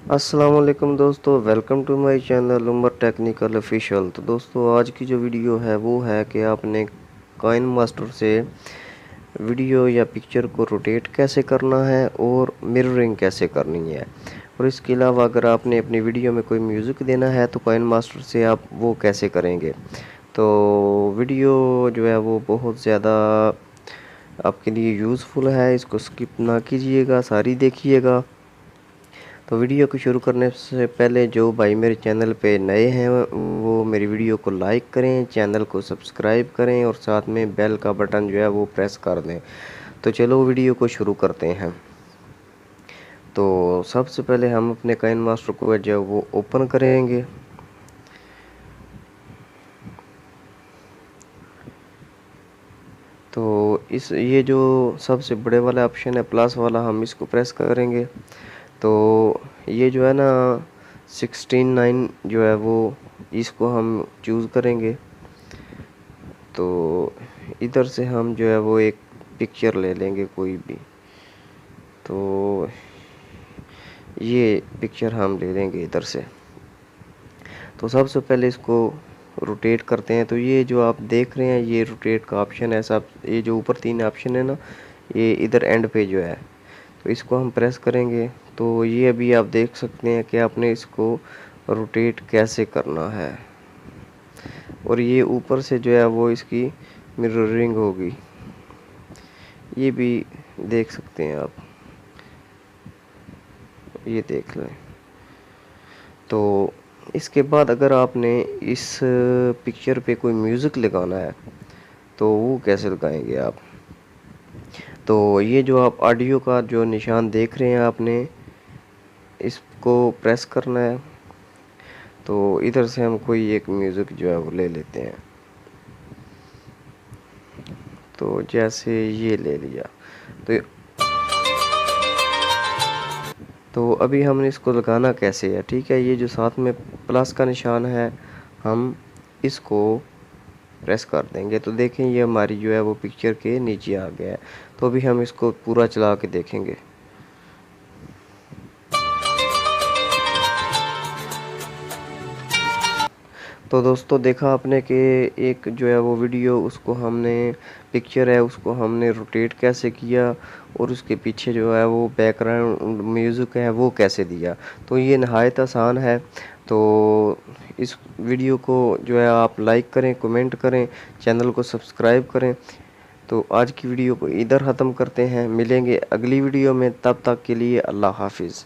अस्सलामुअलैकुम दोस्तों, welcome to my channel Umar technical official. तो दोस्तों आज की जो वीडियो है वो है कि आपने काइन मास्टर से वीडियो या पिक्चर को रोटेट कैसे करना है और मिररिंग कैसे करनी है। और इसके अलावा अगर आपने अपनी वीडियो में कोई म्यूज़िक देना है तो काइन मास्टर से आप वो कैसे करेंगे। तो वीडियो जो है वो बहुत ज़्यादा आपके लिए यूज़फुल है, इसको स्किप ना कीजिएगा, सारी देखिएगा। तो वीडियो को शुरू करने से पहले जो भाई मेरे चैनल पे नए हैं वो मेरी वीडियो को लाइक करें, चैनल को सब्सक्राइब करें और साथ में बेल का बटन जो है वो प्रेस कर दें। तो चलो वीडियो को शुरू करते हैं। तो सबसे पहले हम अपने काइन मास्टर को जो है वो ओपन करेंगे। तो ये जो सबसे बड़े वाला ऑप्शन है प्लस वाला, हम इसको प्रेस करेंगे तो ये जो है ना 16:9 जो है वो इसको हम चूज़ करेंगे। तो इधर से हम जो है वो एक पिक्चर ले लेंगे कोई भी। तो ये पिक्चर हम ले लेंगे इधर से। तो सबसे पहले इसको रोटेट करते हैं। तो ये जो आप देख रहे हैं ये रोटेट का ऑप्शन है। सब ये जो ऊपर 3 ऑप्शन है ना, ये इधर एंड पे जो है, तो इसको हम प्रेस करेंगे तो ये अभी आप देख सकते हैं कि आपने इसको रोटेट कैसे करना है। और ये ऊपर से जो है वो इसकी मिररिंग होगी, ये भी देख सकते हैं आप, ये देख लें। तो इसके बाद अगर आपने इस पिक्चर पे कोई म्यूज़िक लगाना है तो वो कैसे लगाएंगे आप। तो ये जो आप ऑडियो का जो निशान देख रहे हैं आपने इसको प्रेस करना है। तो इधर से हम कोई एक म्यूज़िक जो है वो ले लेते हैं। तो जैसे ये ले लिया तो अभी हमने इसको लगाना कैसे है, ठीक है। ये जो साथ में प्लस का निशान है हम इसको प्रेस कर देंगे तो देखें ये हमारी जो है वो पिक्चर के नीचे आ गया है। तो अभी हम इसको पूरा चला के देखेंगे। तो दोस्तों देखा आपने कि एक जो है वो वीडियो उसको हमने पिक्चर है उसको हमने रोटेट कैसे किया और उसके पीछे जो है वो बैकग्राउंड म्यूज़िक है वो कैसे दिया। तो ये नहायत आसान है। तो इस वीडियो को जो है आप लाइक करें, कमेंट करें, चैनल को सब्सक्राइब करें। तो आज की वीडियो को इधर ख़त्म करते हैं, मिलेंगे अगली वीडियो में, तब तक के लिए अल्लाह हाफिज़।